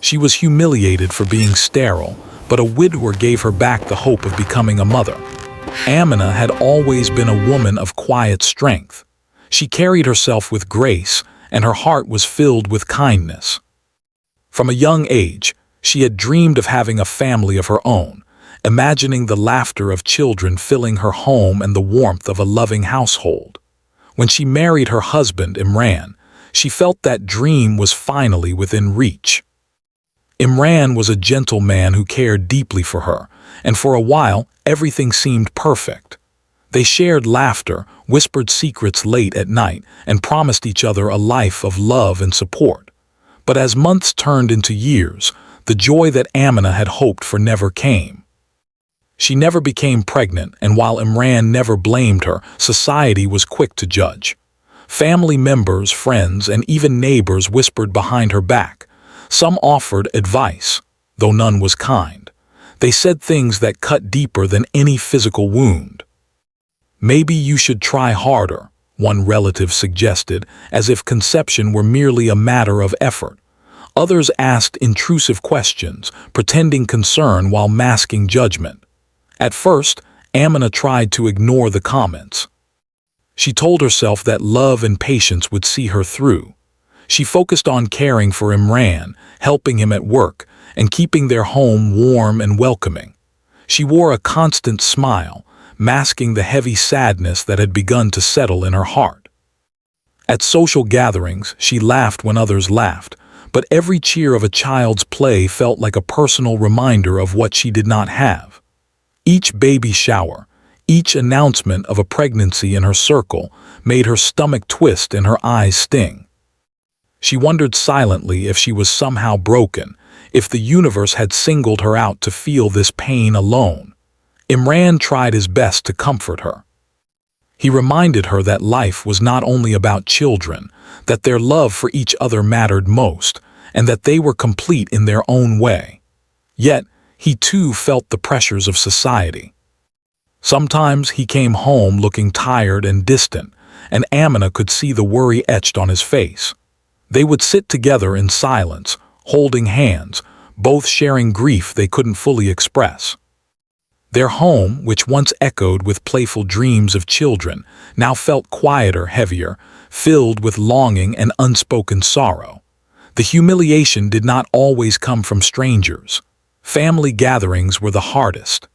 She was humiliated for being sterile, but a widower gave her back the hope of becoming a mother. Amina had always been a woman of quiet strength. She carried herself with grace, and her heart was filled with kindness. From a young age, she had dreamed of having a family of her own, imagining the laughter of children filling her home and the warmth of a loving household. When she married her husband, Imran, she felt that dream was finally within reach. Imran was a gentle man who cared deeply for her, and for a while, everything seemed perfect. They shared laughter, whispered secrets late at night, and promised each other a life of love and support. But as months turned into years, the joy that Amina had hoped for never came. She never became pregnant, and while Imran never blamed her, society was quick to judge. Family members, friends, and even neighbors whispered behind her back. Some offered advice, though none was kind. They said things that cut deeper than any physical wound. "Maybe you should try harder," one relative suggested, as if conception were merely a matter of effort. Others asked intrusive questions, pretending concern while masking judgment. At first, Amina tried to ignore the comments. She told herself that love and patience would see her through. She focused on caring for Imran, helping him at work, and keeping their home warm and welcoming. She wore a constant smile, masking the heavy sadness that had begun to settle in her heart. At social gatherings, she laughed when others laughed, but every cheer of a child's play felt like a personal reminder of what she did not have. Each baby shower, each announcement of a pregnancy in her circle, made her stomach twist and her eyes sting. She wondered silently if she was somehow broken, if the universe had singled her out to feel this pain alone. Imran tried his best to comfort her. He reminded her that life was not only about children, that their love for each other mattered most, and that they were complete in their own way. Yet, he too felt the pressures of society. Sometimes he came home looking tired and distant, and Amina could see the worry etched on his face. They would sit together in silence, holding hands, both sharing grief they couldn't fully express. Their home, which once echoed with playful dreams of children, now felt quieter, heavier, filled with longing and unspoken sorrow. The humiliation did not always come from strangers. Family gatherings were the hardest.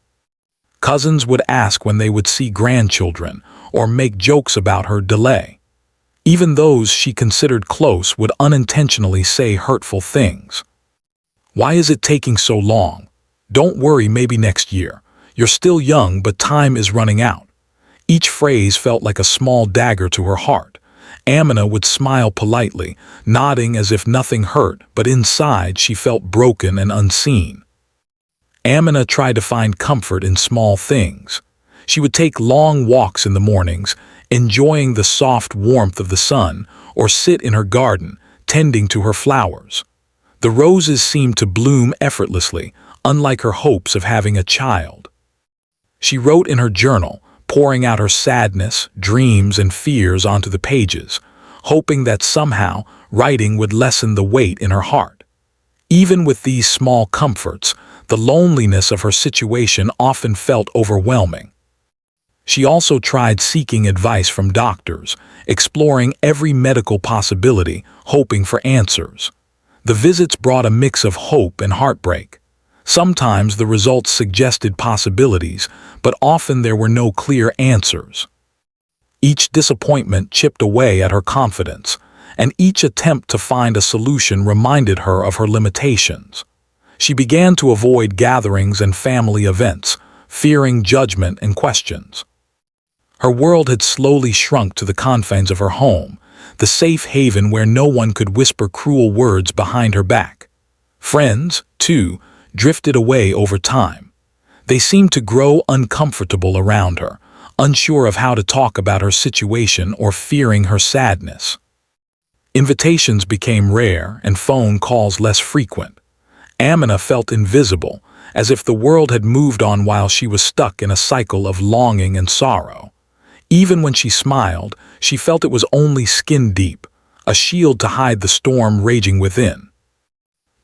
Cousins would ask when they would see grandchildren, or make jokes about her delay. Even those she considered close would unintentionally say hurtful things. "Why is it taking so long? Don't worry, maybe next year. You're still young, but time is running out." Each phrase felt like a small dagger to her heart. Amina would smile politely, nodding as if nothing hurt, but inside she felt broken and unseen. Amina tried to find comfort in small things. She would take long walks in the mornings, enjoying the soft warmth of the sun, or sit in her garden, tending to her flowers. The roses seemed to bloom effortlessly, unlike her hopes of having a child. She wrote in her journal, pouring out her sadness, dreams, and fears onto the pages, hoping that somehow writing would lessen the weight in her heart. Even with these small comforts, the loneliness of her situation often felt overwhelming. She also tried seeking advice from doctors, exploring every medical possibility, hoping for answers. The visits brought a mix of hope and heartbreak. Sometimes the results suggested possibilities, but often there were no clear answers. Each disappointment chipped away at her confidence, and each attempt to find a solution reminded her of her limitations. She began to avoid gatherings and family events, fearing judgment and questions. Her world had slowly shrunk to the confines of her home, the safe haven where no one could whisper cruel words behind her back. Friends, too, drifted away over time. They seemed to grow uncomfortable around her, unsure of how to talk about her situation or fearing her sadness. Invitations became rare and phone calls less frequent. Amina felt invisible, as if the world had moved on while she was stuck in a cycle of longing and sorrow. Even when she smiled, she felt it was only skin deep, a shield to hide the storm raging within.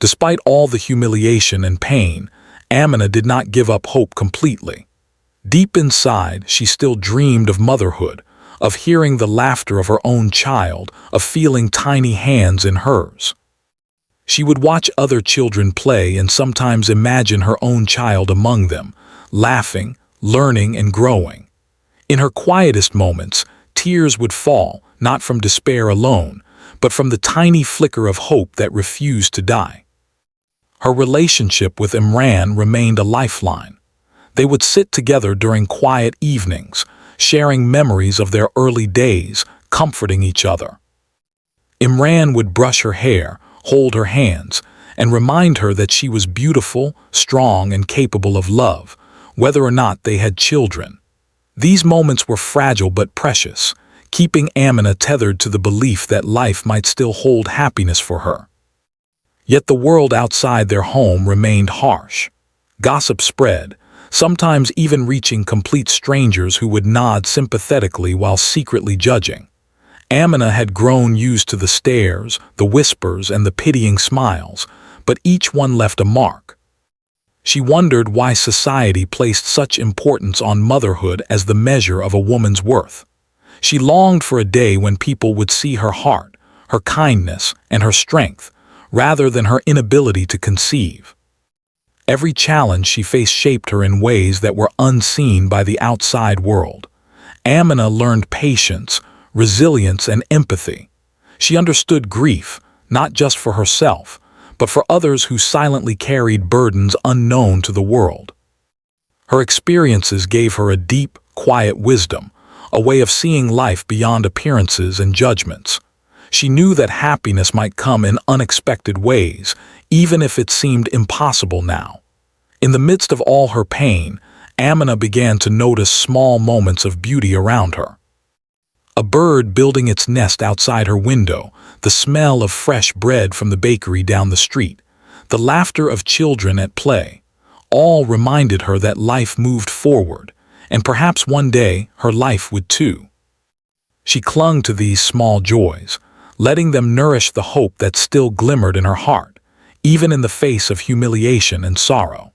Despite all the humiliation and pain, Amina did not give up hope completely. Deep inside, she still dreamed of motherhood, of hearing the laughter of her own child, of feeling tiny hands in hers. She would watch other children play and sometimes imagine her own child among them, laughing, learning, and growing. In her quietest moments, tears would fall, not from despair alone, but from the tiny flicker of hope that refused to die. Her relationship with Imran remained a lifeline. They would sit together during quiet evenings, sharing memories of their early days, comforting each other. Imran would brush her hair, hold her hands, and remind her that she was beautiful, strong, and capable of love, whether or not they had children. These moments were fragile but precious, keeping Amina tethered to the belief that life might still hold happiness for her. Yet the world outside their home remained harsh. Gossip spread, sometimes even reaching complete strangers who would nod sympathetically while secretly judging. Amina had grown used to the stares, the whispers, and the pitying smiles, but each one left a mark. She wondered why society placed such importance on motherhood as the measure of a woman's worth. She longed for a day when people would see her heart, her kindness, and her strength, rather than her inability to conceive. Every challenge she faced shaped her in ways that were unseen by the outside world. Amina learned patience, resilience, and empathy. She understood grief, not just for herself, but for others who silently carried burdens unknown to the world. Her experiences gave her a deep, quiet wisdom, a way of seeing life beyond appearances and judgments. She knew that happiness might come in unexpected ways, even if it seemed impossible now. In the midst of all her pain, Amina began to notice small moments of beauty around her. A bird building its nest outside her window, the smell of fresh bread from the bakery down the street, the laughter of children at play, all reminded her that life moved forward, and perhaps one day her life would too. She clung to these small joys, letting them nourish the hope that still glimmered in her heart, even in the face of humiliation and sorrow.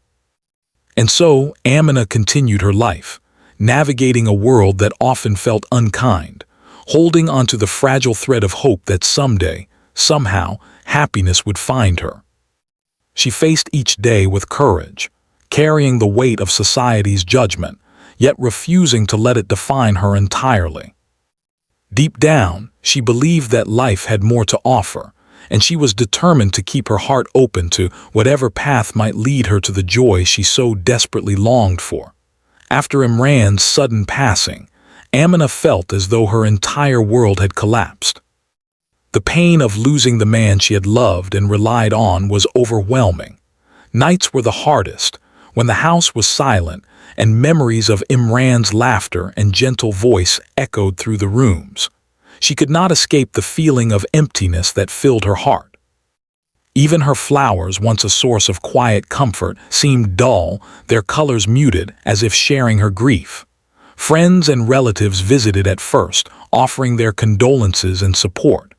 And so Amina continued her life, navigating a world that often felt unkind, holding onto the fragile thread of hope that someday, somehow, happiness would find her. She faced each day with courage, carrying the weight of society's judgment, yet refusing to let it define her entirely. Deep down, she believed that life had more to offer, and she was determined to keep her heart open to whatever path might lead her to the joy she so desperately longed for. After Imran's sudden passing, Amina felt as though her entire world had collapsed. The pain of losing the man she had loved and relied on was overwhelming. Nights were the hardest, when the house was silent and memories of Imran's laughter and gentle voice echoed through the rooms. She could not escape the feeling of emptiness that filled her heart. Even her flowers, once a source of quiet comfort, seemed dull, their colors muted, as if sharing her grief. Friends and relatives visited at first, offering their condolences and support.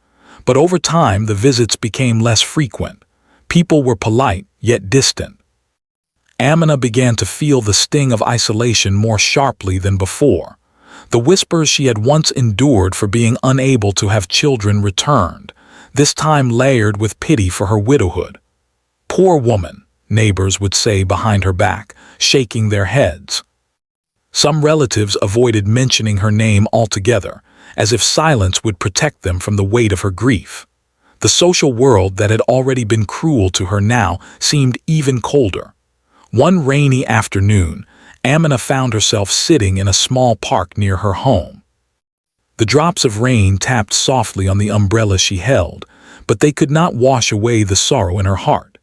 But over time, the visits became less frequent. People were polite, yet distant. Amina began to feel the sting of isolation more sharply than before. The whispers she had once endured for being unable to have children returned, this time layered with pity for her widowhood. "Poor woman," neighbors would say behind her back, shaking their heads. Some relatives avoided mentioning her name altogether, as if silence would protect them from the weight of her grief. The social world that had already been cruel to her now seemed even colder. One rainy afternoon, Amina found herself sitting in a small park near her home. The drops of rain tapped softly on the umbrella she held, but they could not wash away the sorrow in her heart.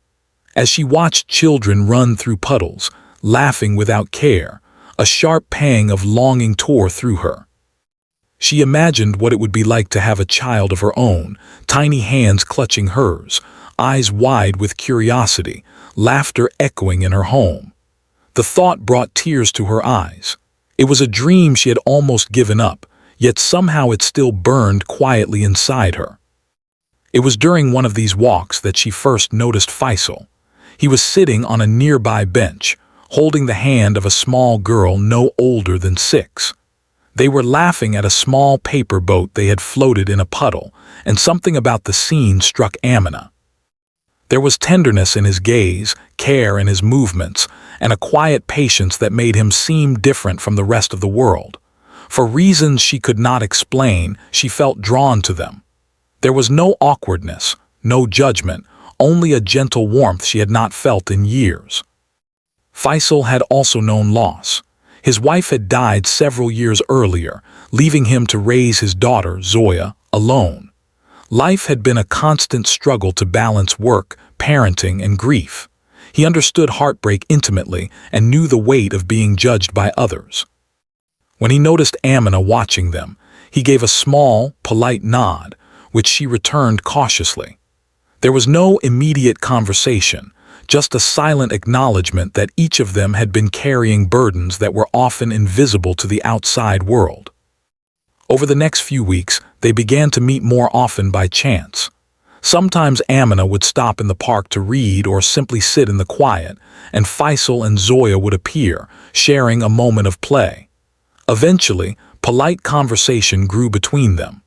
As she watched children run through puddles, laughing without care, a sharp pang of longing tore through her. She imagined what it would be like to have a child of her own, tiny hands clutching hers, eyes wide with curiosity, laughter echoing in her home. The thought brought tears to her eyes. It was a dream she had almost given up, yet somehow it still burned quietly inside her. It was during one of these walks that she first noticed Faisal. He was sitting on a nearby bench, holding the hand of a small girl no older than 6. They were laughing at a small paper boat they had floated in a puddle, and something about the scene struck Amina. There was tenderness in his gaze, care in his movements, and a quiet patience that made him seem different from the rest of the world. For reasons she could not explain, she felt drawn to them. There was no awkwardness, no judgment, only a gentle warmth she had not felt in years. Faisal had also known loss. His wife had died several years earlier, leaving him to raise his daughter, Zoya, alone. Life had been a constant struggle to balance work, parenting, and grief. He understood heartbreak intimately and knew the weight of being judged by others. When he noticed Amina watching them, he gave a small, polite nod, which she returned cautiously. There was no immediate conversation, just a silent acknowledgement that each of them had been carrying burdens that were often invisible to the outside world. Over the next few weeks, they began to meet more often by chance. Sometimes Amina would stop in the park to read or simply sit in the quiet, and Faisal and Zoya would appear, sharing a moment of play. Eventually, polite conversation grew between them.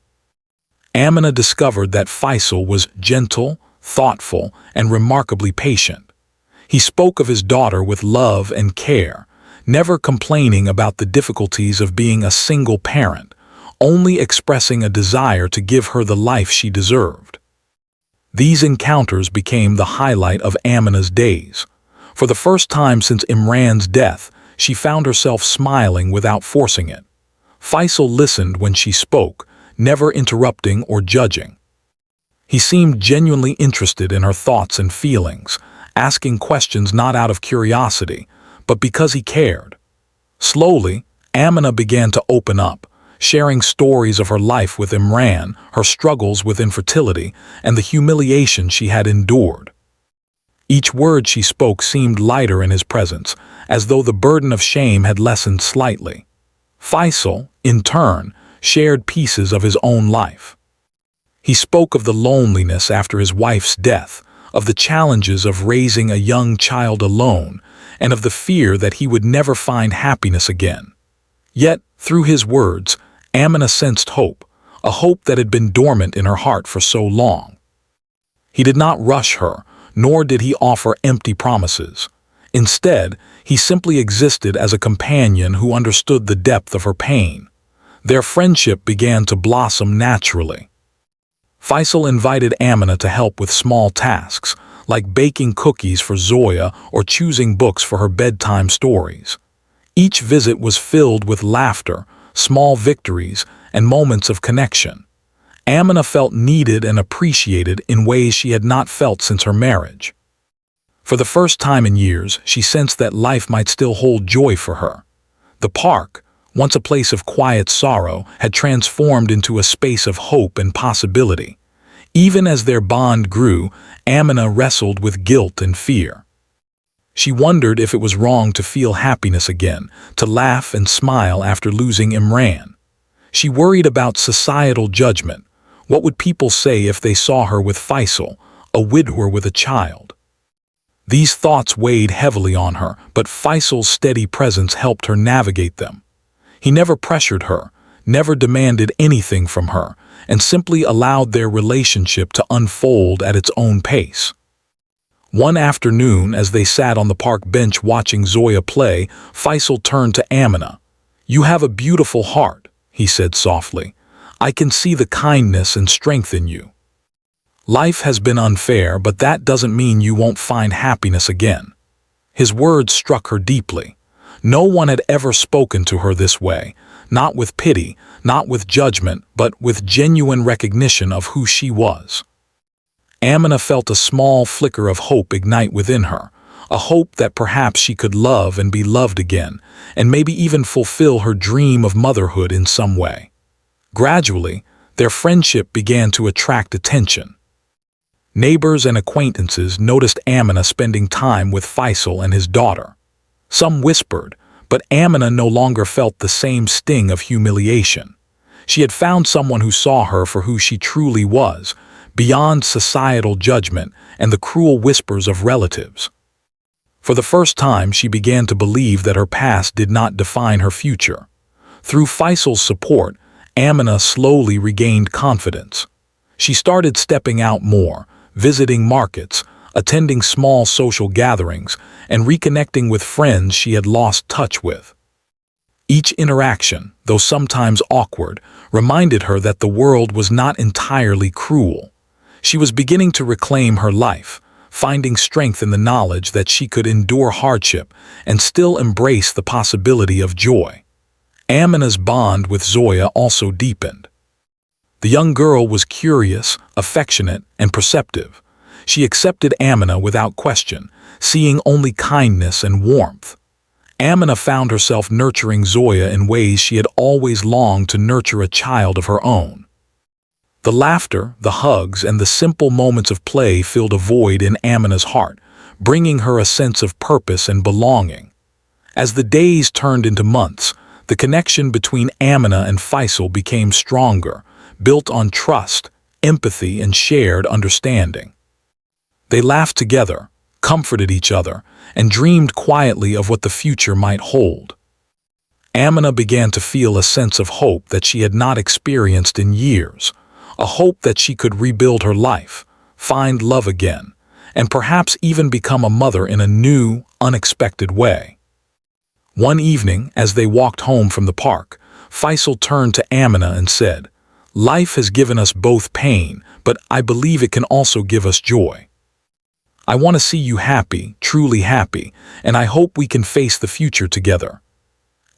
Amina discovered that Faisal was gentle, thoughtful, and remarkably patient. He spoke of his daughter with love and care, never complaining about the difficulties of being a single parent, only expressing a desire to give her the life she deserved. These encounters became the highlight of Amina's days. For the first time since Imran's death, she found herself smiling without forcing it. Faisal listened when she spoke, never interrupting or judging. He seemed genuinely interested in her thoughts and feelings, asking questions not out of curiosity, but because he cared. Slowly, Amina began to open up, sharing stories of her life with Imran, her struggles with infertility, and the humiliation she had endured. Each word she spoke seemed lighter in his presence, as though the burden of shame had lessened slightly. Faisal, in turn, shared pieces of his own life. He spoke of the loneliness after his wife's death, of the challenges of raising a young child alone, and of the fear that he would never find happiness again. Yet, through his words, Amina sensed hope, a hope that had been dormant in her heart for so long. He did not rush her, nor did he offer empty promises. Instead, he simply existed as a companion who understood the depth of her pain. Their friendship began to blossom naturally. Faisal invited Amina to help with small tasks, like baking cookies for Zoya or choosing books for her bedtime stories. Each visit was filled with laughter, small victories, and moments of connection. Amina felt needed and appreciated in ways she had not felt since her marriage. For the first time in years, she sensed that life might still hold joy for her. The park, once a place of quiet sorrow, had transformed into a space of hope and possibility. Even as their bond grew, Amina wrestled with guilt and fear. She wondered if it was wrong to feel happiness again, to laugh and smile after losing Imran. She worried about societal judgment. What would people say if they saw her with Faisal, a widower with a child? These thoughts weighed heavily on her, but Faisal's steady presence helped her navigate them. He never pressured her, never demanded anything from her, and simply allowed their relationship to unfold at its own pace. One afternoon, as they sat on the park bench watching Zoya play, Faisal turned to Amina. "You have a beautiful heart," he said softly. "I can see the kindness and strength in you. Life has been unfair, but that doesn't mean you won't find happiness again." His words struck her deeply. No one had ever spoken to her this way, not with pity, not with judgment, but with genuine recognition of who she was. Amina felt a small flicker of hope ignite within her, a hope that perhaps she could love and be loved again, and maybe even fulfill her dream of motherhood in some way. Gradually, their friendship began to attract attention. Neighbors and acquaintances noticed Amina spending time with Faisal and his daughter. Some whispered, but Amina no longer felt the same sting of humiliation. She had found someone who saw her for who she truly was, beyond societal judgment and the cruel whispers of relatives. For the first time, she began to believe that her past did not define her future. Through Faisal's support, Amina slowly regained confidence. She started stepping out more, visiting markets, attending small social gatherings, and reconnecting with friends she had lost touch with. Each interaction, though sometimes awkward, reminded her that the world was not entirely cruel. She was beginning to reclaim her life, finding strength in the knowledge that she could endure hardship and still embrace the possibility of joy. Amina's bond with Zoya also deepened. The young girl was curious, affectionate, and perceptive. She accepted Amina without question, seeing only kindness and warmth. Amina found herself nurturing Zoya in ways she had always longed to nurture a child of her own. The laughter, the hugs, and the simple moments of play filled a void in Amina's heart, bringing her a sense of purpose and belonging. As the days turned into months, the connection between Amina and Faisal became stronger, built on trust, empathy, and shared understanding. They laughed together, comforted each other, and dreamed quietly of what the future might hold. Amina began to feel a sense of hope that she had not experienced in years, a hope that she could rebuild her life, find love again, and perhaps even become a mother in a new, unexpected way. One evening, as they walked home from the park, Faisal turned to Amina and said, "Life has given us both pain, but I believe it can also give us joy. I want to see you happy, truly happy, and I hope we can face the future together."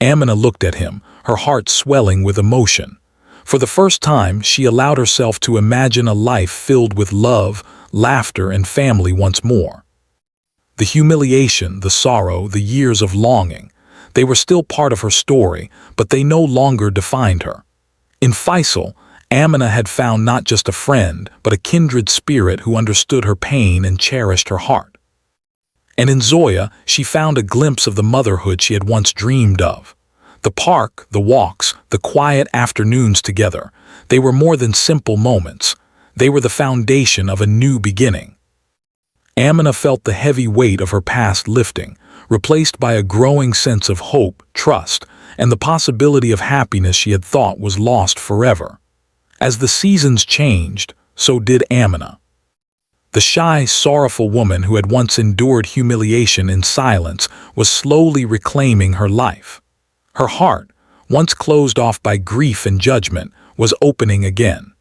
Amina looked at him, her heart swelling with emotion. For the first time, she allowed herself to imagine a life filled with love, laughter, and family once more. The humiliation, the sorrow, the years of longing, they were still part of her story, but they no longer defined her. In Faisal, Amina had found not just a friend, but a kindred spirit who understood her pain and cherished her heart. And in Zoya, she found a glimpse of the motherhood she had once dreamed of. The park, the walks, the quiet afternoons together, they were more than simple moments. They were the foundation of a new beginning. Amina felt the heavy weight of her past lifting, replaced by a growing sense of hope, trust, and the possibility of happiness she had thought was lost forever. As the seasons changed, so did Amina. The shy, sorrowful woman who had once endured humiliation in silence was slowly reclaiming her life. Her heart, once closed off by grief and judgment, was opening again.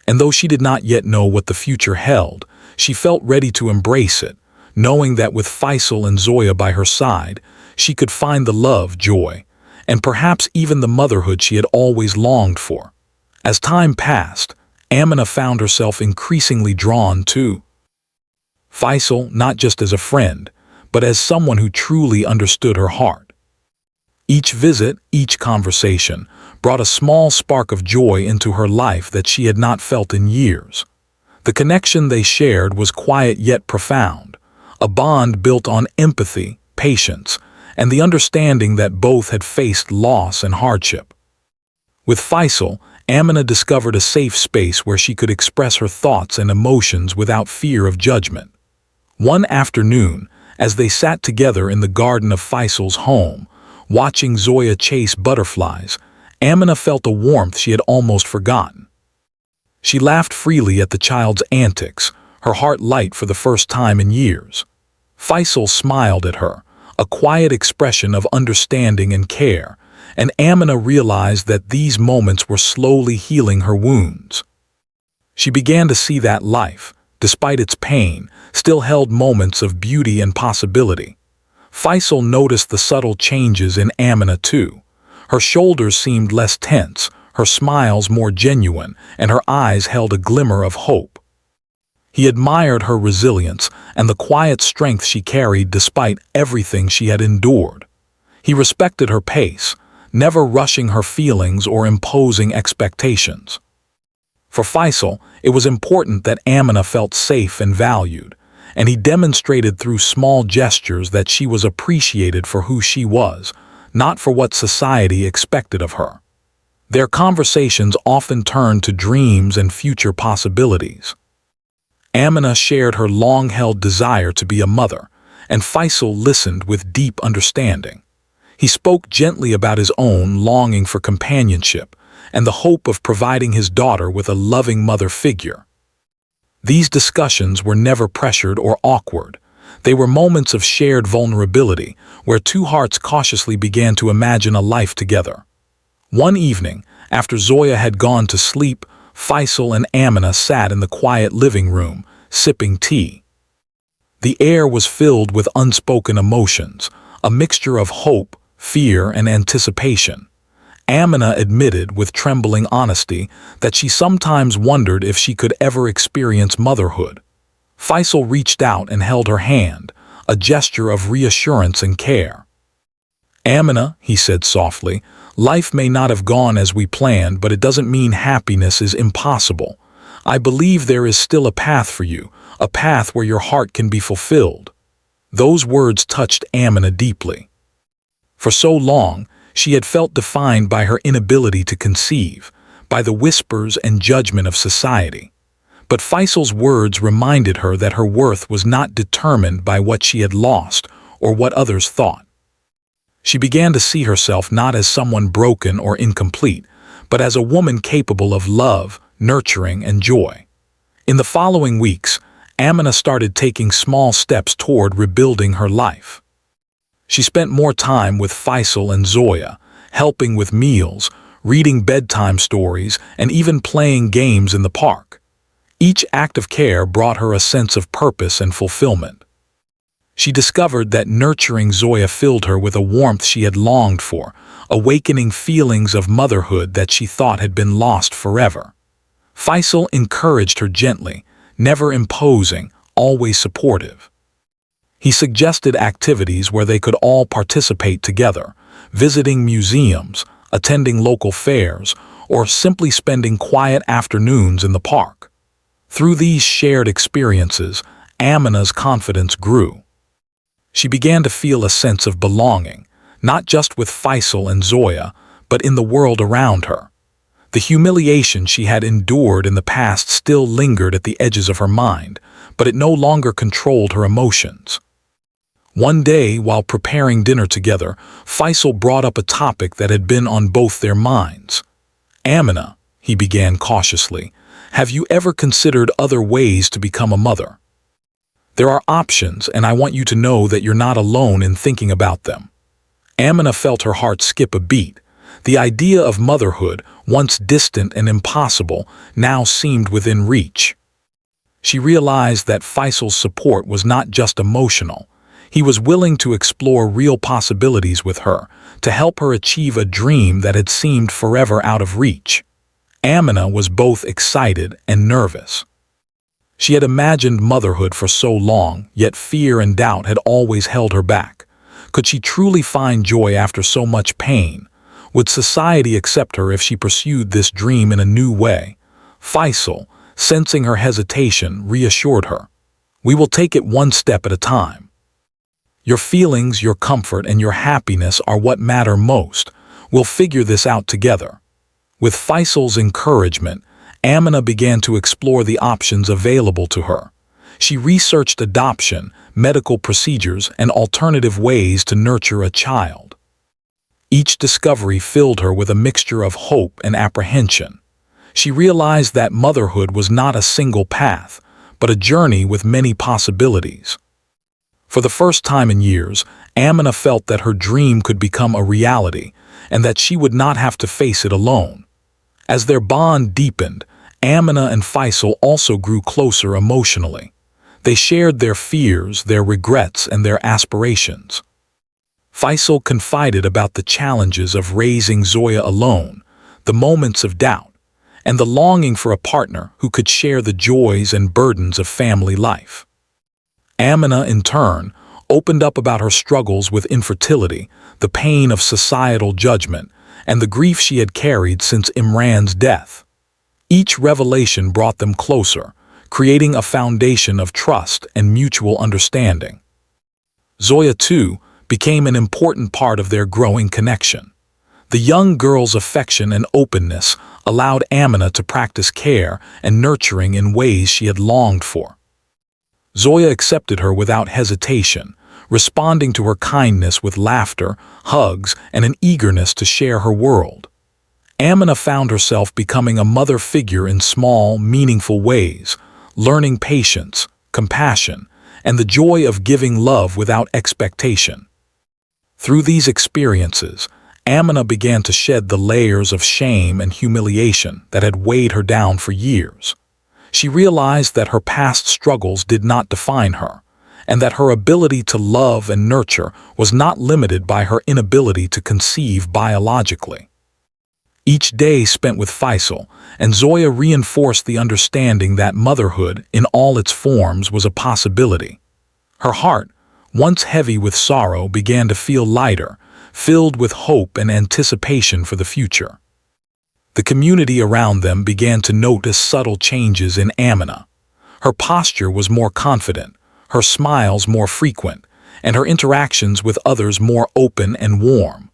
And though she did not yet know what the future held, she felt ready to embrace it, knowing that with Faisal and Zoya by her side, she could find the love, joy, and perhaps even the motherhood she had always longed for. As time passed, Amina found herself increasingly drawn to Faisal not just as a friend, but as someone who truly understood her heart. Each visit, each conversation, brought a small spark of joy into her life that she had not felt in years. The connection they shared was quiet yet profound, a bond built on empathy, patience, and the understanding that both had faced loss and hardship. With Faisal, Amina discovered a safe space where she could express her thoughts and emotions without fear of judgment. One afternoon, as they sat together in the garden of Faisal's home, watching Zoya chase butterflies, Amina felt a warmth she had almost forgotten. She laughed freely at the child's antics, her heart light for the first time in years. Faisal smiled at her, a quiet expression of understanding and care, and Amina realized that these moments were slowly healing her wounds. She began to see that life, despite its pain, still held moments of beauty and possibility. Faisal noticed the subtle changes in Amina too. Her shoulders seemed less tense, her smiles more genuine, and her eyes held a glimmer of hope. He admired her resilience and the quiet strength she carried despite everything she had endured. He respected her pace, never rushing her feelings or imposing expectations. For Faisal, it was important that Amina felt safe and valued, and he demonstrated through small gestures that she was appreciated for who she was, not for what society expected of her. Their conversations often turned to dreams and future possibilities. Amina shared her long-held desire to be a mother, and Faisal listened with deep understanding. He spoke gently about his own longing for companionship and the hope of providing his daughter with a loving mother figure. These discussions were never pressured or awkward. They were moments of shared vulnerability, where two hearts cautiously began to imagine a life together. One evening, after Zoya had gone to sleep, Faisal and Amina sat in the quiet living room, sipping tea. The air was filled with unspoken emotions, a mixture of hope, fear, and anticipation. Amina admitted with trembling honesty that she sometimes wondered if she could ever experience motherhood. Faisal reached out and held her hand, a gesture of reassurance and care. "Amina," he said softly, "life may not have gone as we planned, but it doesn't mean happiness is impossible. I believe there is still a path for you, a path where your heart can be fulfilled." Those words touched Amina deeply. For so long, she had felt defined by her inability to conceive, by the whispers and judgment of society. But Faisal's words reminded her that her worth was not determined by what she had lost or what others thought. She began to see herself not as someone broken or incomplete, but as a woman capable of love, nurturing, and joy. In the following weeks, Amina started taking small steps toward rebuilding her life. She spent more time with Faisal and Zoya, helping with meals, reading bedtime stories, and even playing games in the park. Each act of care brought her a sense of purpose and fulfillment. She discovered that nurturing Zoya filled her with a warmth she had longed for, awakening feelings of motherhood that she thought had been lost forever. Faisal encouraged her gently, never imposing, always supportive. He suggested activities where they could all participate together, visiting museums, attending local fairs, or simply spending quiet afternoons in the park. Through these shared experiences, Amina's confidence grew. She began to feel a sense of belonging, not just with Faisal and Zoya, but in the world around her. The humiliation she had endured in the past still lingered at the edges of her mind, but it no longer controlled her emotions. One day, while preparing dinner together, Faisal brought up a topic that had been on both their minds. "Amina," he began cautiously, "have you ever considered other ways to become a mother? There are options, and I want you to know that you're not alone in thinking about them." Amina felt her heart skip a beat. The idea of motherhood, once distant and impossible, now seemed within reach. She realized that Faisal's support was not just emotional. He was willing to explore real possibilities with her, to help her achieve a dream that had seemed forever out of reach. Amina was both excited and nervous. She had imagined motherhood for so long, yet fear and doubt had always held her back. Could she truly find joy after so much pain? Would society accept her if she pursued this dream in a new way? Faisal, sensing her hesitation, reassured her. "We will take it one step at a time. Your feelings, your comfort, and your happiness are what matter most. We'll figure this out together." With Faisal's encouragement, Amina began to explore the options available to her. She researched adoption, medical procedures, and alternative ways to nurture a child. Each discovery filled her with a mixture of hope and apprehension. She realized that motherhood was not a single path, but a journey with many possibilities. For the first time in years, Amina felt that her dream could become a reality, and that she would not have to face it alone. As their bond deepened, Amina and Faisal also grew closer emotionally. They shared their fears, their regrets, and their aspirations. Faisal confided about the challenges of raising Zoya alone, the moments of doubt, and the longing for a partner who could share the joys and burdens of family life. Amina, in turn, opened up about her struggles with infertility, the pain of societal judgment, and the grief she had carried since Imran's death. Each revelation brought them closer, creating a foundation of trust and mutual understanding. Zoya, too, became an important part of their growing connection. The young girl's affection and openness allowed Amina to practice care and nurturing in ways she had longed for. Zoya accepted her without hesitation, responding to her kindness with laughter, hugs, and an eagerness to share her world. Amina found herself becoming a mother figure in small, meaningful ways, learning patience, compassion, and the joy of giving love without expectation. Through these experiences, Amina began to shed the layers of shame and humiliation that had weighed her down for years. She realized that her past struggles did not define her, and that her ability to love and nurture was not limited by her inability to conceive biologically. Each day spent with Faisal and Zoya reinforced the understanding that motherhood, in all its forms, was a possibility. Her heart, once heavy with sorrow, began to feel lighter, filled with hope and anticipation for the future. The community around them began to notice subtle changes in Amina. Her posture was more confident, her smiles more frequent, and her interactions with others more open and warm.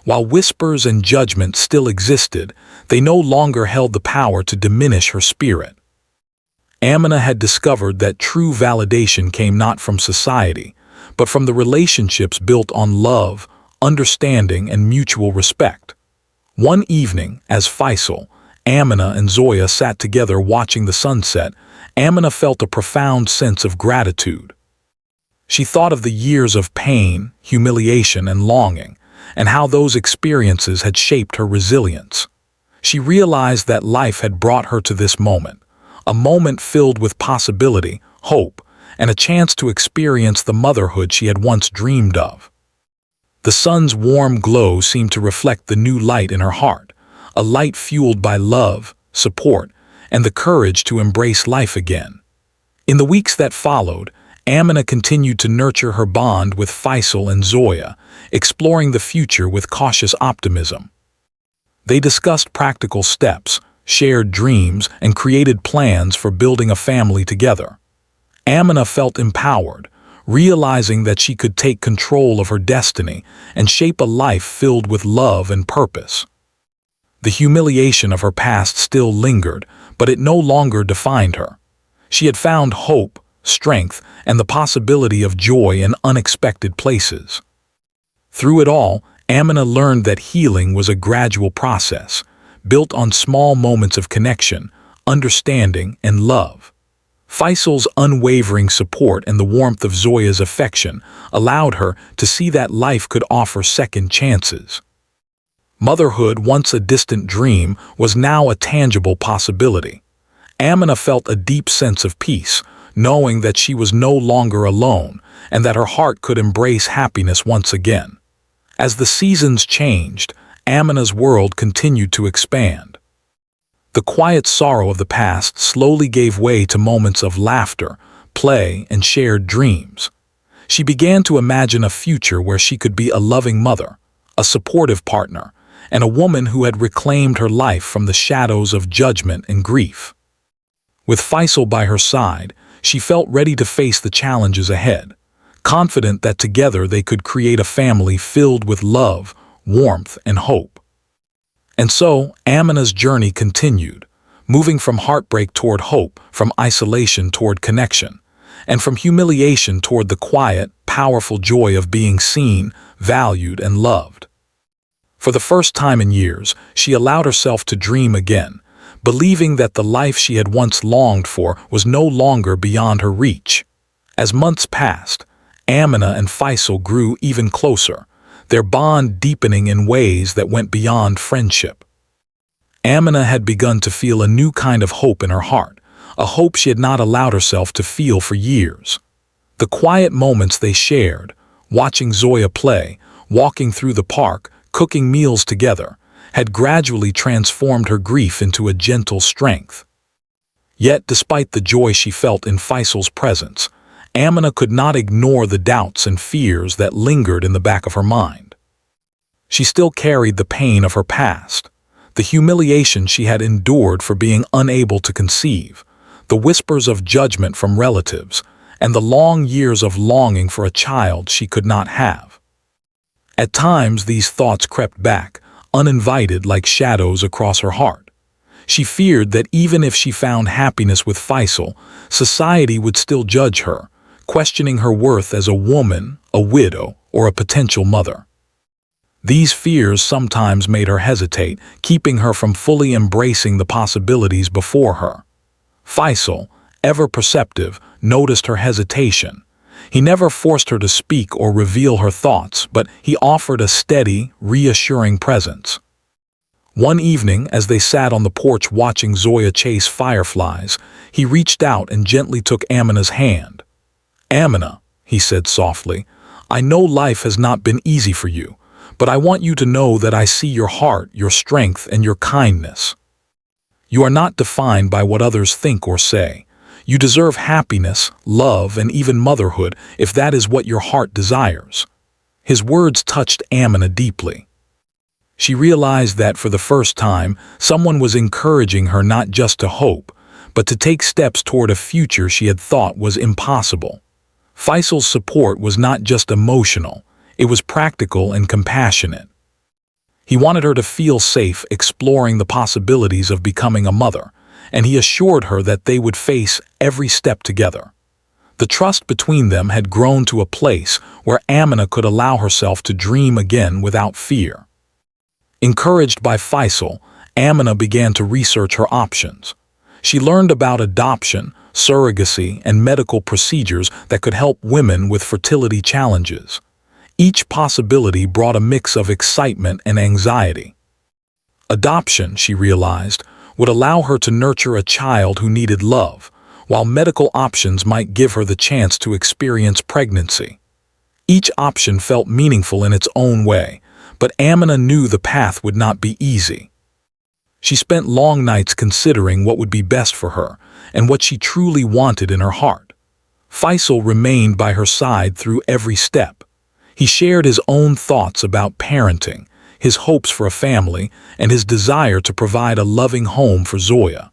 While whispers and judgment still existed, they no longer held the power to diminish her spirit. Amina had discovered that true validation came not from society, but from the relationships built on love, understanding, and mutual respect. One evening, as Faisal, Amina, and Zoya sat together watching the sunset, Amina felt a profound sense of gratitude. She thought of the years of pain, humiliation, and longing, and how those experiences had shaped her resilience. She realized that life had brought her to this moment, a moment filled with possibility, hope, and a chance to experience the motherhood she had once dreamed of. The sun's warm glow seemed to reflect the new light in her heart, a light fueled by love, support, and the courage to embrace life again. In the weeks that followed, Amina continued to nurture her bond with Faisal and Zoya, exploring the future with cautious optimism. They discussed practical steps, shared dreams, and created plans for building a family together. Amina felt empowered, realizing that she could take control of her destiny and shape a life filled with love and purpose. The humiliation of her past still lingered, but it no longer defined her. She had found hope, strength, and the possibility of joy in unexpected places. Through it all, Amina learned that healing was a gradual process, built on small moments of connection, understanding, and love. Faisal's unwavering support and the warmth of Zoya's affection allowed her to see that life could offer second chances. Motherhood, once a distant dream, was now a tangible possibility. Amina felt a deep sense of peace, knowing that she was no longer alone and that her heart could embrace happiness once again. As the seasons changed, Amina's world continued to expand. The quiet sorrow of the past slowly gave way to moments of laughter, play, and shared dreams. She began to imagine a future where she could be a loving mother, a supportive partner, and a woman who had reclaimed her life from the shadows of judgment and grief. With Faisal by her side, she felt ready to face the challenges ahead, confident that together they could create a family filled with love, warmth, and hope. And so, Amina's journey continued, moving from heartbreak toward hope, from isolation toward connection, and from humiliation toward the quiet, powerful joy of being seen, valued, and loved. For the first time in years, she allowed herself to dream again, believing that the life she had once longed for was no longer beyond her reach. As months passed, Amina and Faisal grew even closer, their bond deepening in ways that went beyond friendship. Amina had begun to feel a new kind of hope in her heart, a hope she had not allowed herself to feel for years. The quiet moments they shared, watching Zoya play, walking through the park, cooking meals together, had gradually transformed her grief into a gentle strength. Yet, despite the joy she felt in Faisal's presence, Amina could not ignore the doubts and fears that lingered in the back of her mind. She still carried the pain of her past, the humiliation she had endured for being unable to conceive, the whispers of judgment from relatives, and the long years of longing for a child she could not have. At times these thoughts crept back, uninvited like shadows across her heart. She feared that even if she found happiness with Faisal, society would still judge her, questioning her worth as a woman, a widow, or a potential mother. These fears sometimes made her hesitate, keeping her from fully embracing the possibilities before her. Faisal, ever perceptive, noticed her hesitation. He never forced her to speak or reveal her thoughts, but he offered a steady, reassuring presence. One evening, as they sat on the porch watching Zoya chase fireflies, he reached out and gently took Amina's hand. "Amina," he said softly, "I know life has not been easy for you, but I want you to know that I see your heart, your strength, and your kindness. You are not defined by what others think or say. You deserve happiness, love, and even motherhood if that is what your heart desires." His words touched Amina deeply. She realized that for the first time, someone was encouraging her not just to hope, but to take steps toward a future she had thought was impossible. Faisal's support was not just emotional, it was practical and compassionate. He wanted her to feel safe exploring the possibilities of becoming a mother, and he assured her that they would face every step together. The trust between them had grown to a place where Amina could allow herself to dream again without fear. Encouraged by Faisal, Amina began to research her options. She learned about adoption, surrogacy, and medical procedures that could help women with fertility challenges. Each possibility brought a mix of excitement and anxiety. Adoption, she realized, would allow her to nurture a child who needed love, while medical options might give her the chance to experience pregnancy. Each option felt meaningful in its own way, but Amina knew the path would not be easy. She spent long nights considering what would be best for her and what she truly wanted in her heart. Faisal remained by her side through every step. He shared his own thoughts about parenting, his hopes for a family, and his desire to provide a loving home for Zoya.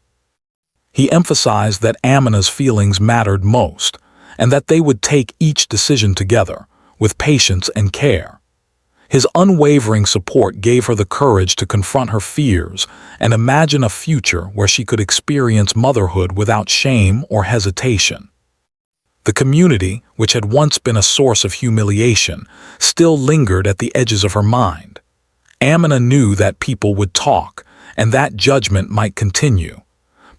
He emphasized that Amina's feelings mattered most, and that they would take each decision together, with patience and care. His unwavering support gave her the courage to confront her fears and imagine a future where she could experience motherhood without shame or hesitation. The community, which had once been a source of humiliation, still lingered at the edges of her mind. Amina knew that people would talk, and that judgment might continue.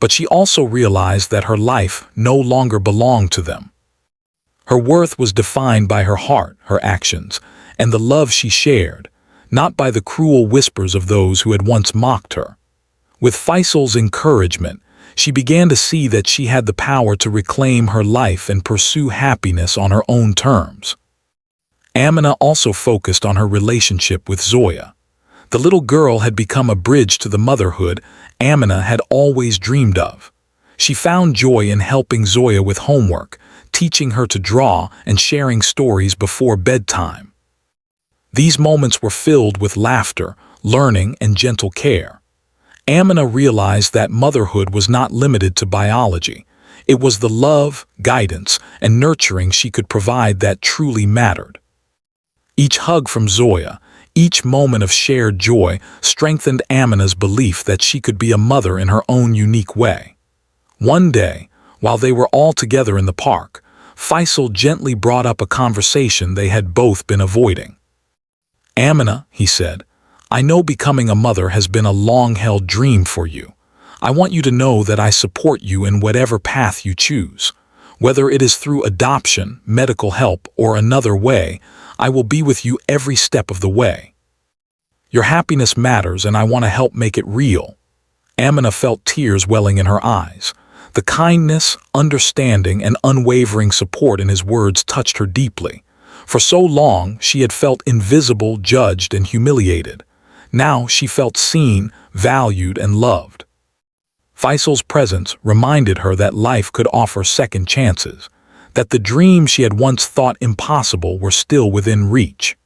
But she also realized that her life no longer belonged to them. Her worth was defined by her heart, her actions, and the love she shared, not by the cruel whispers of those who had once mocked her. With Faisal's encouragement, she began to see that she had the power to reclaim her life and pursue happiness on her own terms. Amina also focused on her relationship with Zoya. The little girl had become a bridge to the motherhood Amina had always dreamed of. She found joy in helping Zoya with homework, teaching her to draw, and sharing stories before bedtime. These moments were filled with laughter, learning, and gentle care. Amina realized that motherhood was not limited to biology. It was the love, guidance, and nurturing she could provide that truly mattered. Each hug from Zoya, each moment of shared joy strengthened Amina's belief that she could be a mother in her own unique way. One day, while they were all together in the park, Faisal gently brought up a conversation they had both been avoiding. "Amina," he said, "I know becoming a mother has been a long-held dream for you. I want you to know that I support you in whatever path you choose. Whether it is through adoption, medical help, or another way, I will be with you every step of the way. Your happiness matters, and I want to help make it real." Amina felt tears welling in her eyes. The kindness, understanding, and unwavering support in his words touched her deeply. For so long, she had felt invisible, judged, and humiliated. Now she felt seen, valued, and loved. Faisal's presence reminded her that life could offer second chances, that the dreams she had once thought impossible were still within reach.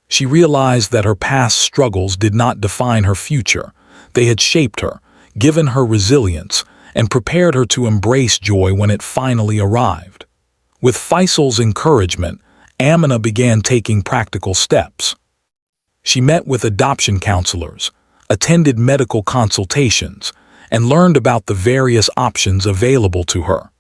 She realized that her past struggles did not define her future. They had shaped her, given her resilience, and prepared her to embrace joy when it finally arrived. With Faisal's encouragement, Amina began taking practical steps. She met with adoption counselors, attended medical consultations, and learned about the various options available to her.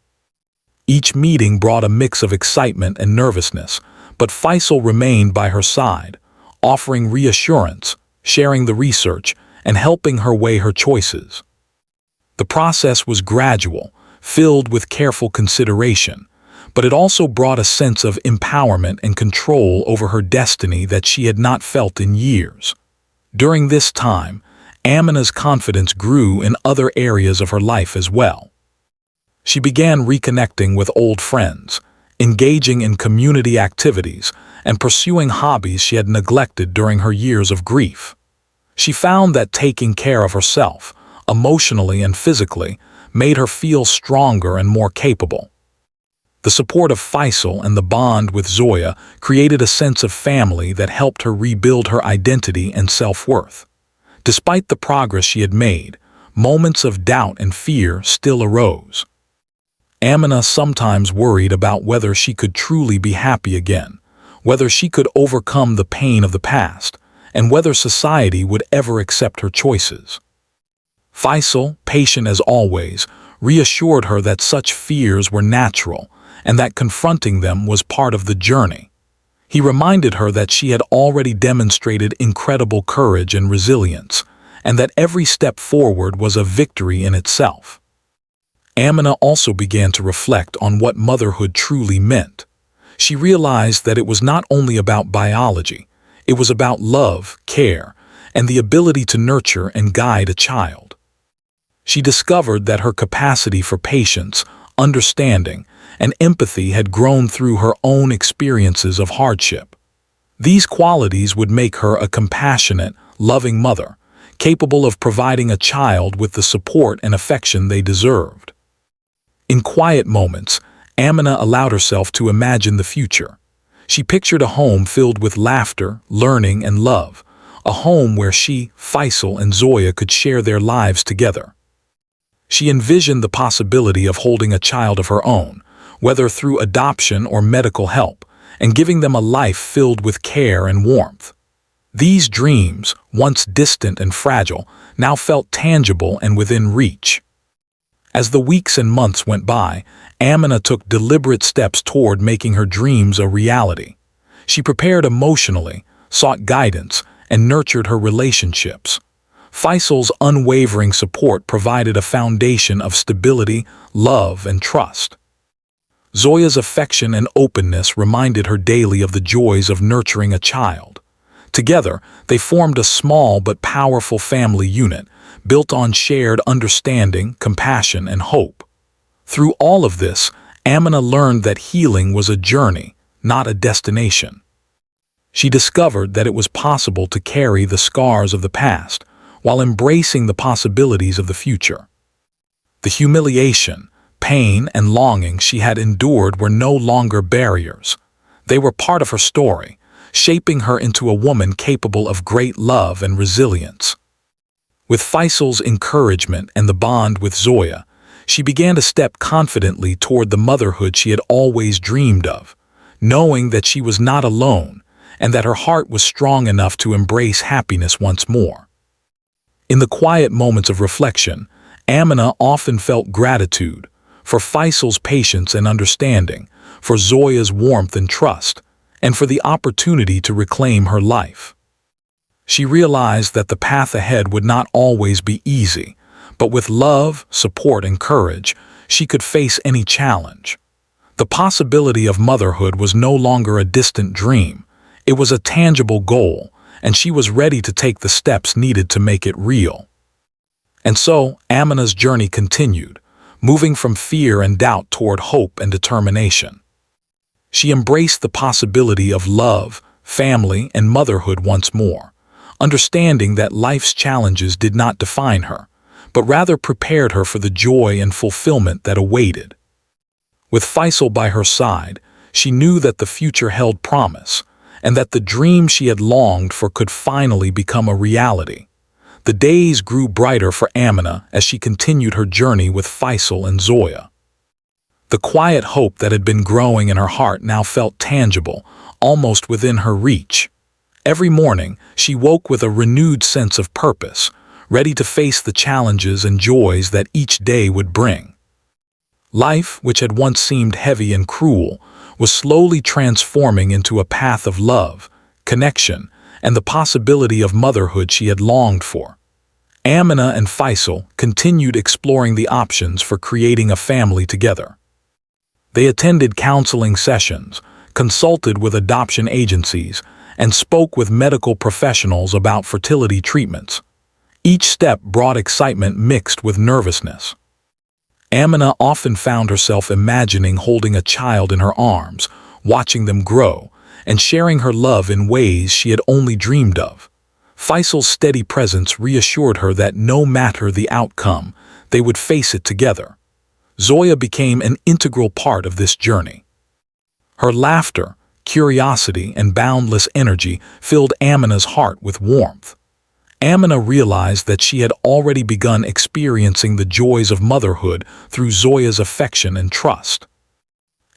Each meeting brought a mix of excitement and nervousness, but Faisal remained by her side, offering reassurance, sharing the research, and helping her weigh her choices. The process was gradual, filled with careful consideration, but it also brought a sense of empowerment and control over her destiny that she had not felt in years. During this time, Amina's confidence grew in other areas of her life as well. She began reconnecting with old friends, engaging in community activities, and pursuing hobbies she had neglected during her years of grief. She found that taking care of herself, emotionally and physically, made her feel stronger and more capable. The support of Faisal and the bond with Zoya created a sense of family that helped her rebuild her identity and self-worth. Despite the progress she had made, moments of doubt and fear still arose. Amina sometimes worried about whether she could truly be happy again, whether she could overcome the pain of the past, and whether society would ever accept her choices. Faisal, patient as always, reassured her that such fears were natural and that confronting them was part of the journey. He reminded her that she had already demonstrated incredible courage and resilience, and that every step forward was a victory in itself. Amina also began to reflect on what motherhood truly meant. She realized that it was not only about biology, it was about love, care, and the ability to nurture and guide a child. She discovered that her capacity for patience, understanding, and empathy had grown through her own experiences of hardship. These qualities would make her a compassionate, loving mother, capable of providing a child with the support and affection they deserved. In quiet moments, Amina allowed herself to imagine the future. She pictured a home filled with laughter, learning, and love, a home where she, Faisal, and Zoya could share their lives together. She envisioned the possibility of holding a child of her own, whether through adoption or medical help, and giving them a life filled with care and warmth. These dreams, once distant and fragile, now felt tangible and within reach. As the weeks and months went by, Amina took deliberate steps toward making her dreams a reality. She prepared emotionally, sought guidance, and nurtured her relationships. Faisal's unwavering support provided a foundation of stability, love, and trust. Zoya's affection and openness reminded her daily of the joys of nurturing a child. Together, they formed a small but powerful family unit, built on shared understanding, compassion, and hope. Through all of this, Amina learned that healing was a journey, not a destination. She discovered that it was possible to carry the scars of the past while embracing the possibilities of the future. The humiliation, pain, and longing she had endured were no longer barriers. They were part of her story, shaping her into a woman capable of great love and resilience. With Faisal's encouragement and the bond with Zoya, she began to step confidently toward the motherhood she had always dreamed of, knowing that she was not alone and that her heart was strong enough to embrace happiness once more. In the quiet moments of reflection, Amina often felt gratitude for Faisal's patience and understanding, for Zoya's warmth and trust, and for the opportunity to reclaim her life. She realized that the path ahead would not always be easy, but with love, support, and courage, she could face any challenge. The possibility of motherhood was no longer a distant dream. It was a tangible goal, and she was ready to take the steps needed to make it real. And so, Amina's journey continued, moving from fear and doubt toward hope and determination. She embraced the possibility of love, family, and motherhood once more, understanding that life's challenges did not define her, but rather prepared her for the joy and fulfillment that awaited. With Faisal by her side, she knew that the future held promise, and that the dream she had longed for could finally become a reality. The days grew brighter for Amina as she continued her journey with Faisal and Zoya. The quiet hope that had been growing in her heart now felt tangible, almost within her reach. Every morning, she woke with a renewed sense of purpose, ready to face the challenges and joys that each day would bring. Life, which had once seemed heavy and cruel, was slowly transforming into a path of love, connection, and the possibility of motherhood she had longed for. Amina and Faisal continued exploring the options for creating a family together. They attended counseling sessions, consulted with adoption agencies, and spoke with medical professionals about fertility treatments. Each step brought excitement mixed with nervousness. Amina often found herself imagining holding a child in her arms, watching them grow, and sharing her love in ways she had only dreamed of. Faisal's steady presence reassured her that no matter the outcome, they would face it together. Zoya became an integral part of this journey. Her laughter, curiosity, and boundless energy filled Amina's heart with warmth. Amina realized that she had already begun experiencing the joys of motherhood through Zoya's affection and trust.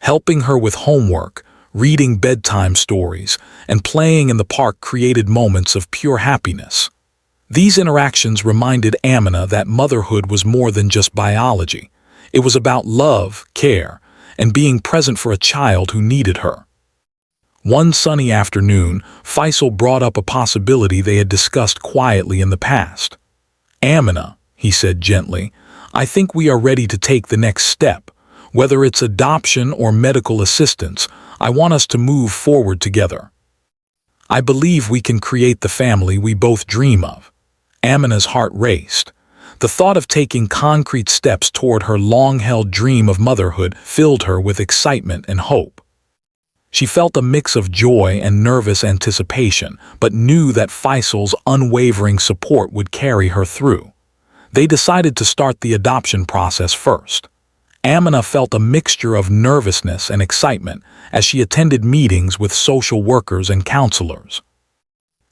Helping her with homework, reading bedtime stories, and playing in the park created moments of pure happiness. These interactions reminded Amina that motherhood was more than just biology. It was about love, care, and being present for a child who needed her. One sunny afternoon, Faisal brought up a possibility they had discussed quietly in the past. "Amina," he said gently, "I think we are ready to take the next step. Whether it's adoption or medical assistance, I want us to move forward together. I believe we can create the family we both dream of." Amina's heart raced. The thought of taking concrete steps toward her long-held dream of motherhood filled her with excitement and hope. She felt a mix of joy and nervous anticipation, but knew that Faisal's unwavering support would carry her through. They decided to start the adoption process first. Amina felt a mixture of nervousness and excitement as she attended meetings with social workers and counselors.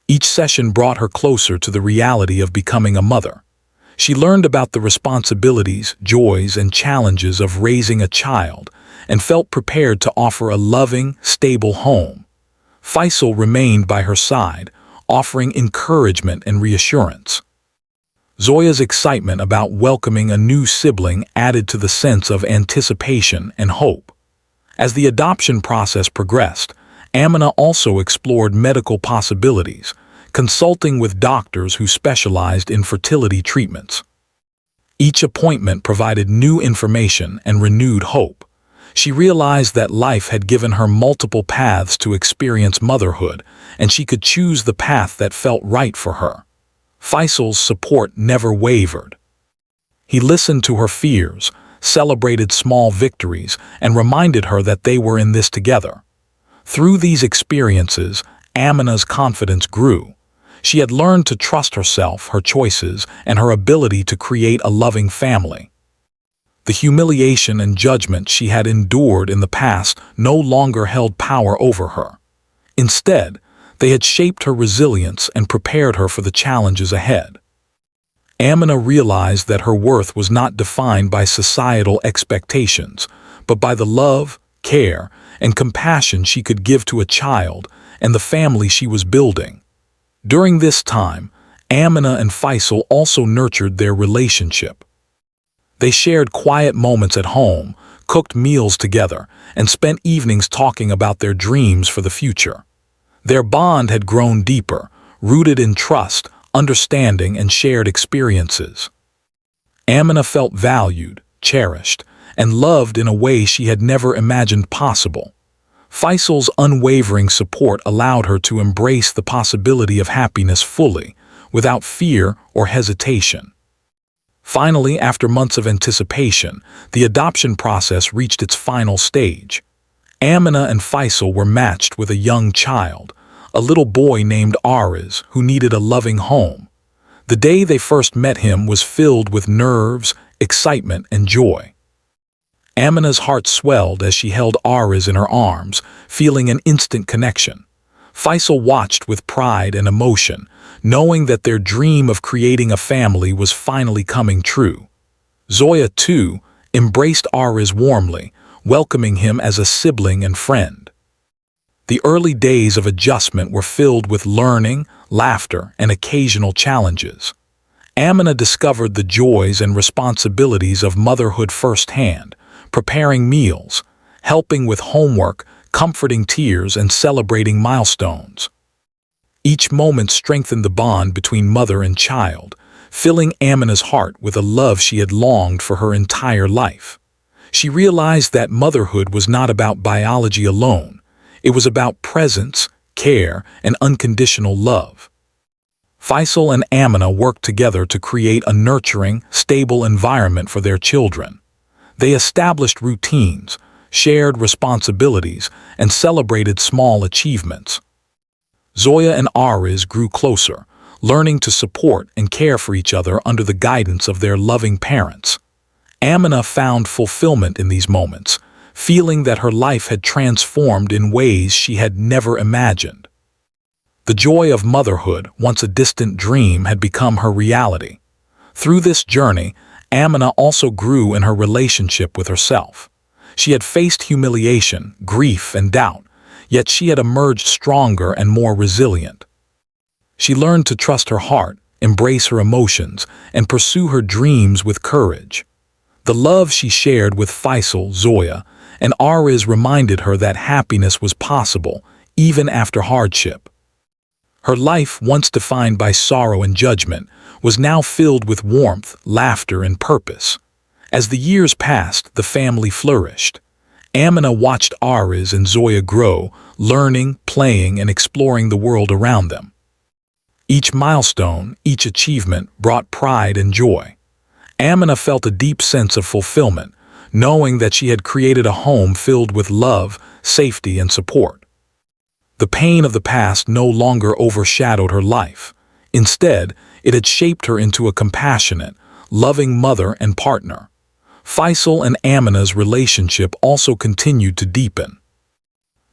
Each session brought her closer to the reality of becoming a mother. She learned about the responsibilities, joys, and challenges of raising a child and felt prepared to offer a loving, stable home. Faisal remained by her side, offering encouragement and reassurance. Zoya's excitement about welcoming a new sibling added to the sense of anticipation and hope. As the adoption process progressed, Amina also explored medical possibilities, consulting with doctors who specialized in fertility treatments. Each appointment provided new information and renewed hope. She realized that life had given her multiple paths to experience motherhood, and she could choose the path that felt right for her. Faisal's support never wavered. He listened to her fears, celebrated small victories, and reminded her that they were in this together. Through these experiences, Amina's confidence grew. She had learned to trust herself, her choices, and her ability to create a loving family. The humiliation and judgment she had endured in the past no longer held power over her. Instead, they had shaped her resilience and prepared her for the challenges ahead. Amina realized that her worth was not defined by societal expectations, but by the love, care, and compassion she could give to a child and the family she was building. During this time, Amina and Faisal also nurtured their relationship. They shared quiet moments at home, cooked meals together, and spent evenings talking about their dreams for the future. Their bond had grown deeper, rooted in trust, understanding, and shared experiences. Amina felt valued, cherished, and loved in a way she had never imagined possible. Faisal's unwavering support allowed her to embrace the possibility of happiness fully, without fear or hesitation. Finally, after months of anticipation, the adoption process reached its final stage. Amina and Faisal were matched with a young child, a little boy named Ariz, who needed a loving home. The day they first met him was filled with nerves, excitement, and joy. Amina's heart swelled as she held Ariz in her arms, feeling an instant connection. Faisal watched with pride and emotion, knowing that their dream of creating a family was finally coming true. Zoya, too, embraced Ariz warmly, welcoming him as a sibling and friend. The early days of adjustment were filled with learning, laughter, and occasional challenges. Amina discovered the joys and responsibilities of motherhood firsthand, preparing meals, helping with homework, comforting tears, and celebrating milestones. Each moment strengthened the bond between mother and child, filling Amina's heart with a love she had longed for her entire life. She realized that motherhood was not about biology alone. It was about presence, care, and unconditional love. Faisal and Amina worked together to create a nurturing, stable environment for their children. They established routines, shared responsibilities, and celebrated small achievements. Zoya and Ariz grew closer, learning to support and care for each other under the guidance of their loving parents. Amina found fulfillment in these moments, feeling that her life had transformed in ways she had never imagined. The joy of motherhood, once a distant dream, had become her reality. Through this journey, Amina also grew in her relationship with herself. She had faced humiliation, grief, and doubt, yet she had emerged stronger and more resilient. She learned to trust her heart, embrace her emotions, and pursue her dreams with courage. The love she shared with Faisal, Zoya, and Ariz reminded her that happiness was possible, even after hardship. Her life, once defined by sorrow and judgment, was now filled with warmth, laughter, and purpose. As the years passed, the family flourished. Amina watched Ariz and Zoya grow, learning, playing, and exploring the world around them. Each milestone, each achievement brought pride and joy. Amina felt a deep sense of fulfillment, knowing that she had created a home filled with love, safety, and support. The pain of the past no longer overshadowed her life. Instead, it had shaped her into a compassionate, loving mother and partner. Faisal and Amina's relationship also continued to deepen.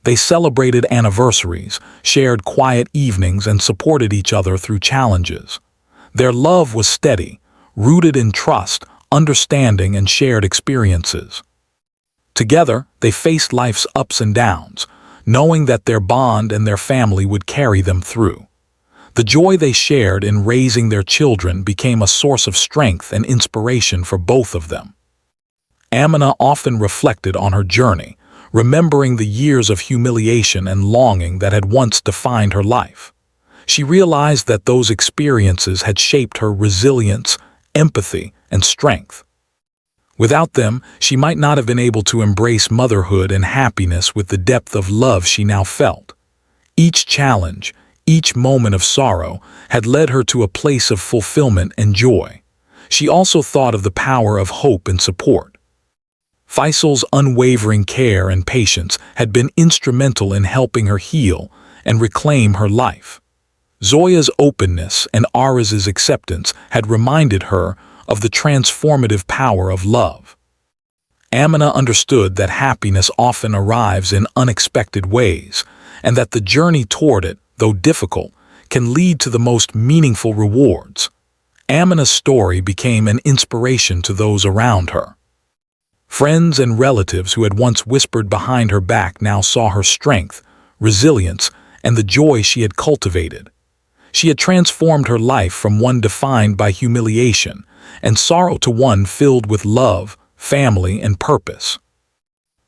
They celebrated anniversaries, shared quiet evenings, and supported each other through challenges. Their love was steady, rooted in trust, understanding, and shared experiences. Together, they faced life's ups and downs, knowing that their bond and their family would carry them through. The joy they shared in raising their children became a source of strength and inspiration for both of them. Amina often reflected on her journey, remembering the years of humiliation and longing that had once defined her life. She realized that those experiences had shaped her resilience, empathy, and strength. Without them, she might not have been able to embrace motherhood and happiness with the depth of love she now felt. Each challenge, each moment of sorrow, had led her to a place of fulfillment and joy. She also thought of the power of hope and support. Faisal's unwavering care and patience had been instrumental in helping her heal and reclaim her life. Zoya's openness and Ariz's acceptance had reminded her of the transformative power of love. Amina understood that happiness often arrives in unexpected ways, and that the journey toward it, though difficult, can lead to the most meaningful rewards. Amina's story became an inspiration to those around her. Friends and relatives who had once whispered behind her back now saw her strength, resilience, and the joy she had cultivated. She had transformed her life from one defined by humiliation and sorrow to one filled with love, family, and purpose.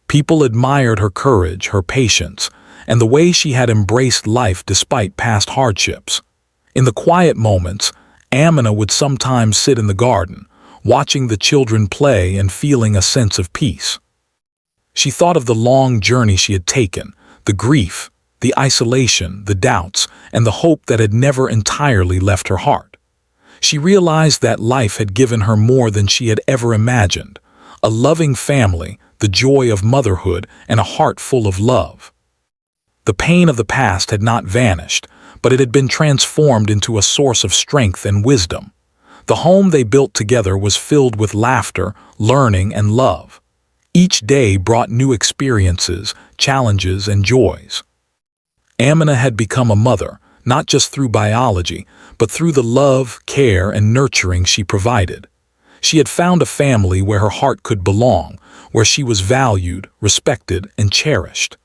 People admired her courage, her patience, and the way she had embraced life despite past hardships. In the quiet moments, Amina would sometimes sit in the garden, watching the children play and feeling a sense of peace. She thought of the long journey she had taken, the grief, the isolation, the doubts, and the hope that had never entirely left her heart. She realized that life had given her more than she had ever imagined: a loving family, the joy of motherhood, and a heart full of love. The pain of the past had not vanished, but it had been transformed into a source of strength and wisdom. The home they built together was filled with laughter, learning, and love. Each day brought new experiences, challenges, and joys. Amina had become a mother, not just through biology, but through the love, care, and nurturing she provided. She had found a family where her heart could belong, where she was valued, respected, and cherished.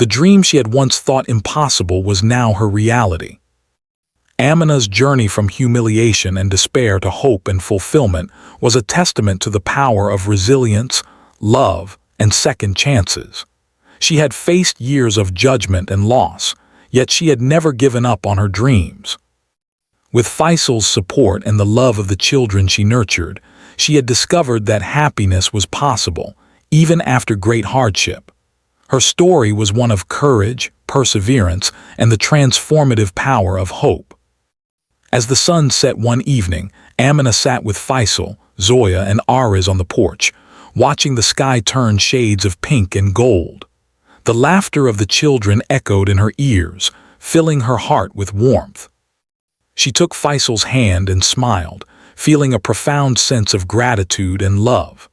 The dream she had once thought impossible was now her reality. Amina's journey from humiliation and despair to hope and fulfillment was a testament to the power of resilience, love, and second chances. She had faced years of judgment and loss, yet she had never given up on her dreams. With Faisal's support and the love of the children she nurtured, she had discovered that happiness was possible, even after great hardship. Her story was one of courage, perseverance, and the transformative power of hope. As the sun set one evening, Amina sat with Faisal, Zoya, and Ariz on the porch, watching the sky turn shades of pink and gold. The laughter of the children echoed in her ears, filling her heart with warmth. She took Faisal's hand and smiled, feeling a profound sense of gratitude and love.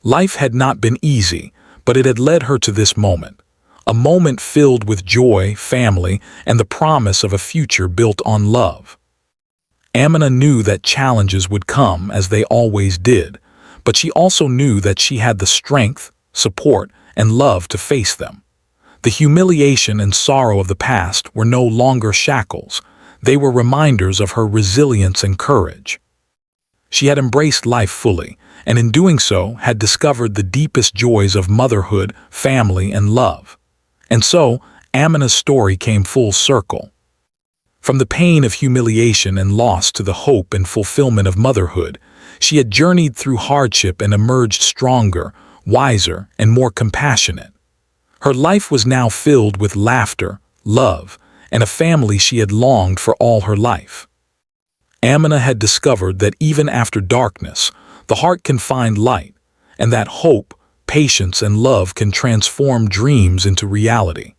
Life had not been easy, but it had led her to this moment, a moment filled with joy, family, and the promise of a future built on love. Amina knew that challenges would come, as they always did, but she also knew that she had the strength, support, and love to face them. The humiliation and sorrow of the past were no longer shackles. They were reminders of her resilience and courage. She had embraced life fully, and in doing so had discovered the deepest joys of motherhood, family, and love. And so, Amina's story came full circle. From the pain of humiliation and loss to the hope and fulfillment of motherhood, she had journeyed through hardship and emerged stronger, wiser, and more compassionate. Her life was now filled with laughter, love, and a family she had longed for all her life. Amina had discovered that even after darkness, the heart can find light, and that hope, patience, and love can transform dreams into reality.